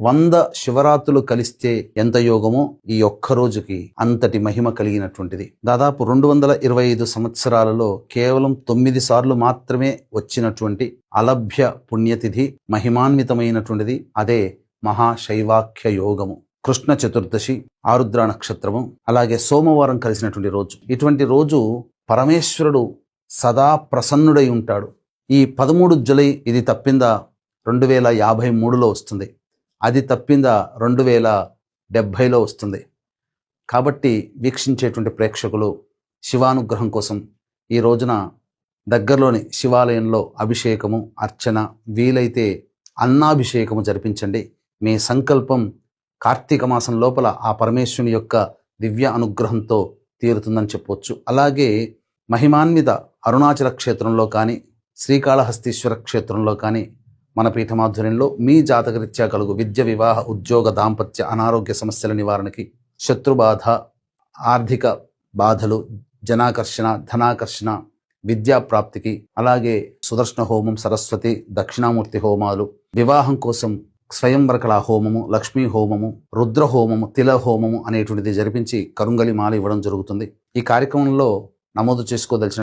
100 శివరాత్రులు కలిస్తే ఎంత యోగమో ఈ ఒక్క రోజుకి అంతటి మహిమ కలిగినటువంటిది. దాదాపు 225 సంవత్సరాలలో కేవలం 9 సార్లు మాత్రమే వచ్చినటువంటి అలభ్య పుణ్యతిథి, మహిమాన్వితమైనటువంటిది. అదే మహాశైవాఖ్య యోగము. కృష్ణ చతుర్దశి, ఆరుద్ర నక్షత్రము, అలాగే సోమవారం కలిసినటువంటి రోజు. ఇటువంటి రోజు పరమేశ్వరుడు సదా ప్రసన్నుడై ఉంటాడు. ఈ 13 జూలై ఇది తప్పిందా 2053లో వస్తుంది, అది తప్పిందా 2070లో వస్తుంది. కాబట్టి వీక్షించేటువంటి ప్రేక్షకులు శివానుగ్రహం కోసం ఈ రోజున దగ్గరలోని శివాలయంలో అభిషేకము, అర్చన, వీలైతే అన్నాభిషేకము జరిపించండి. మీ సంకల్పం కార్తీక మాసం లోపల ఆ పరమేశ్వరుని యొక్క దివ్య అనుగ్రహంతో తీరుతుందని చెప్పవచ్చు. అలాగే మహిమాన్విత అరుణాచల క్షేత్రంలో కానీ, శ్రీకాళహస్తీశ్వర క్షేత్రంలో కానీ మన పీఠమాధ్వర్యంలో మీ జాతకరీత్యా కలుగు విద్య, వివాహ, ఉద్యోగ, దాంపత్య, అనారోగ్య సమస్యల నివారణకి, శత్రుబాధ, ఆర్థిక బాధలు, జనాకర్షణ, ధనాకర్షణ, విద్యాప్రాప్తికి, అలాగే సుదర్శన హోమం, సరస్వతి, దక్షిణామూర్తి హోమాలు, వివాహం కోసం స్వయంవరకళా హోమము, లక్ష్మీ హోమము, రుద్ర హోమము, తిల హోమము అనేటువంటిది జరిపించి కరుంగలి మాల ఇవ్వడం జరుగుతుంది. ఈ కార్యక్రమంలో నమోదు చేసుకోదలిచిన